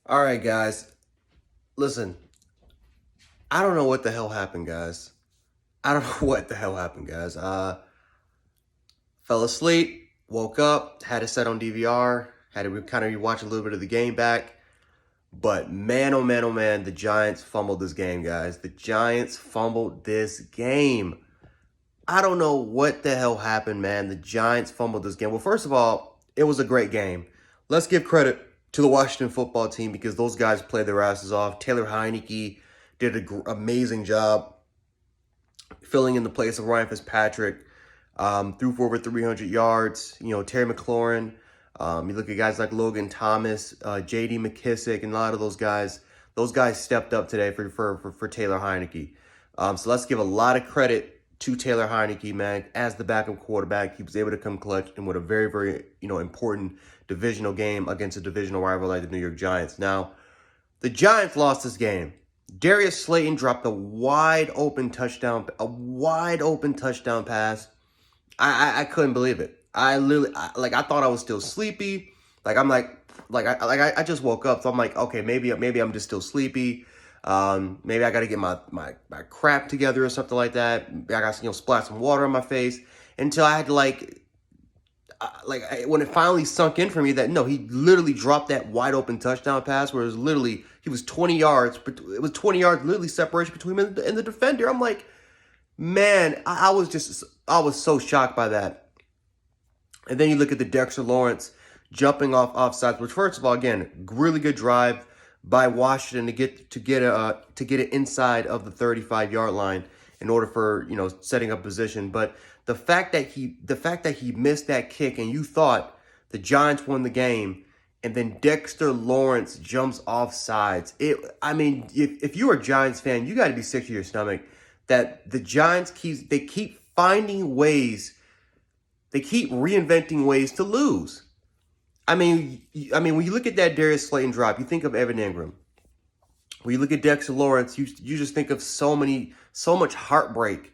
All right, guys. Listen, I don't know what the hell happened, guys. I don't know what the hell happened, guys. Fell asleep, woke up, had it set on DVR, had to kind of rewatch a little bit of the game back. But man, oh man, oh man, the Giants fumbled this game, guys. The Giants fumbled this game. I don't know what the hell happened, man. The Giants fumbled this game. Well, first of all, it was a great game. Let's give credit to the Washington football team because those guys played their asses off. Taylor Heineke did an amazing job filling in the place of Ryan Fitzpatrick. Threw for over 300 yards. You know, Terry McLaurin. You look at guys like Logan Thomas, J.D. McKissick, and a lot of those guys. Those guys stepped up today for Taylor Heineke. So let's give a lot of credit to Taylor Heineke, man, as the backup quarterback. He was able to come clutch and with a very, very, important divisional game against a divisional rival like the New York Giants. Now, the Giants lost this game. Darius Slayton dropped a wide open touchdown pass. I couldn't believe it. I thought I was still sleepy. I just woke up, so I'm like, okay, maybe I'm just still sleepy. Maybe I got to get my crap together or something like that. I got to splash some water on my face until I had to when it finally sunk in for me that no, he literally dropped that wide open touchdown pass where it was literally he was 20 yards, but it was 20 yards literally separation between him and the defender. I'm like, man, I was so shocked by that. And then you look at the Dexter Lawrence jumping off offsides, which first of all, again, really good drive by Washington to get it inside of the 35-yard line in order for setting up position. But the fact that he missed that kick and you thought the Giants won the game, and then Dexter Lawrence jumps off sides. If you're a Giants fan, you got to be sick to your stomach that the Giants keep finding ways. They keep reinventing ways to lose. When you look at that Darius Slayton drop, you think of Evan Ingram. When you look at Dexter Lawrence, you just think of so much heartbreak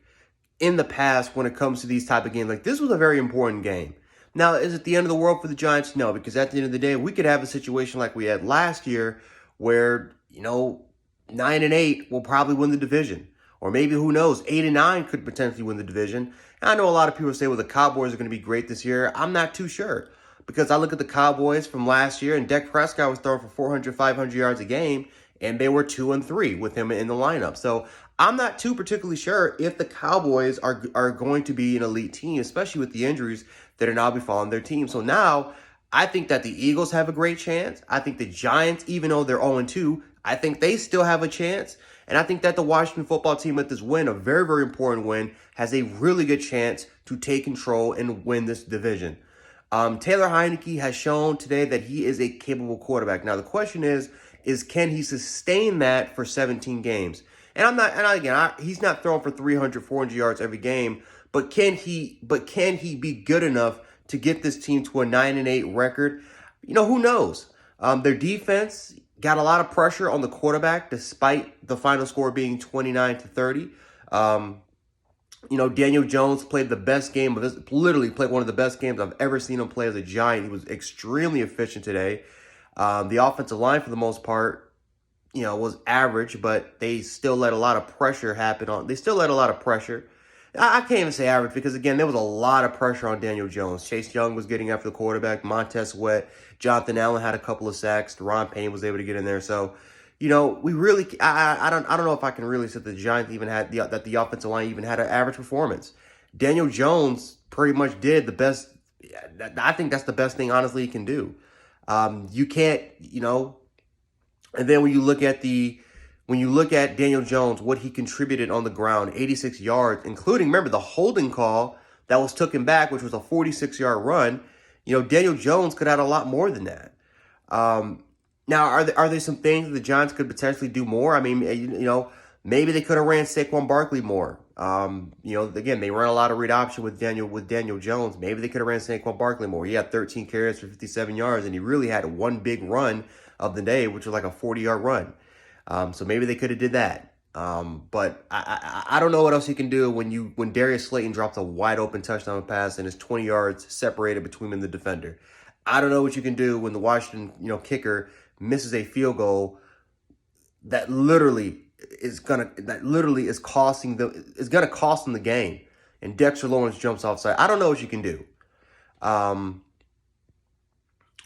in the past when it comes to these type of games. Like, this was a very important game. Now, is it the end of the world for the Giants? No, because at the end of the day, we could have a situation like we had last year where, 9-8 will probably win the division. Or maybe, who knows, 8-9 could potentially win the division. And I know a lot of people say, well, the Cowboys are going to be great this year. I'm not too sure. Because I look at the Cowboys from last year, and Dak Prescott was throwing for 400, 500 yards a game, and they were 2-3 with him in the lineup. So I'm not too particularly sure if the Cowboys are going to be an elite team, especially with the injuries that are now befalling their team. So now I think that the Eagles have a great chance. I think the Giants, even though they're 0-2, I think they still have a chance. And I think that the Washington football team with this win, a very, very important win, has a really good chance to take control and win this division. Taylor Heineke has shown today that he is a capable quarterback. Now, the question is can he sustain that for 17 games? And he's not throwing for 300, 400 yards every game, but can he be good enough to get this team to a 9-8 record? Who knows? Their defense got a lot of pressure on the quarterback despite the final score being 29-30. Daniel Jones played the best game of this, literally played one of the best games I've ever seen him play as a Giant. He was extremely efficient today. The offensive line, for the most part, was average, but they still let a lot of pressure happen They still let a lot of pressure. I can't even say average because, again, there was a lot of pressure on Daniel Jones. Chase Young was getting after the quarterback. Montez Sweat. Jonathan Allen had a couple of sacks. Deron Payne was able to get in there. So, we really, I don't know if I can really say the Giants even had that the offensive line even had an average performance. Daniel Jones pretty much did the best. I think that's the best thing, honestly, he can do. You can't, and then when you look at Daniel Jones, what he contributed on the ground, 86 yards, including, remember, the holding call that was taken back, which was a 46-yard run. Daniel Jones could have had a lot more than that. Now, are there some things that the Giants could potentially do more? Maybe they could have ran Saquon Barkley more. Again, they ran a lot of read option with Daniel Jones. Maybe they could have ran Saquon Barkley more. He had 13 carries for 57 yards, and he really had one big run of the day, which was like a 40-yard run. So maybe they could have did that. But I don't know what else you can do when Darius Slayton drops a wide open touchdown pass and is 20 yards separated between him and the defender. I don't know what you can do when the Washington kicker misses a field goal that literally is gonna cost them the game, and Dexter Lawrence jumps offside. I don't know what you can do.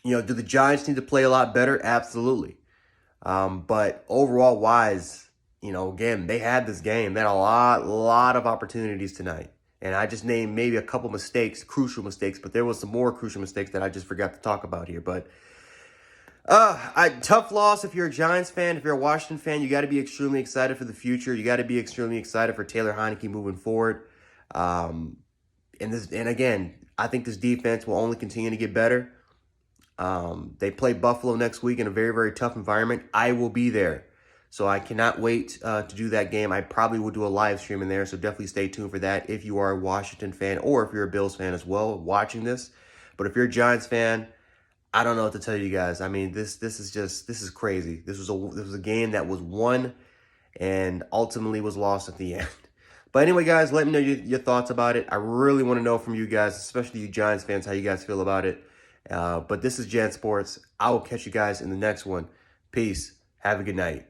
Do the Giants need to play a lot better? Absolutely. But overall wise, again, they had this game. They had a lot of opportunities tonight. And I just named maybe a couple mistakes, crucial mistakes, but there was some more crucial mistakes that I just forgot to talk about here. But tough loss if you're a Giants fan. If you're a Washington fan, you got to be extremely excited for the future. You got to be extremely excited for Taylor Heinicke moving forward. And again, I think this defense will only continue to get better. They play Buffalo next week in a very, very tough environment. I will be there. So I cannot wait to do that game. I probably will do a live stream in there, so definitely stay tuned for that if you are a Washington fan or if you're a Bills fan as well watching this. But if you're a Giants fan, I don't know what to tell you guys. I mean, this is crazy. This was a game that was won and ultimately was lost at the end. But anyway, guys, let me know your thoughts about it. I really want to know from you guys, especially you Giants fans, how you guys feel about it. But this is Jan Sports. I will catch you guys in the next one. Peace. Have a good night.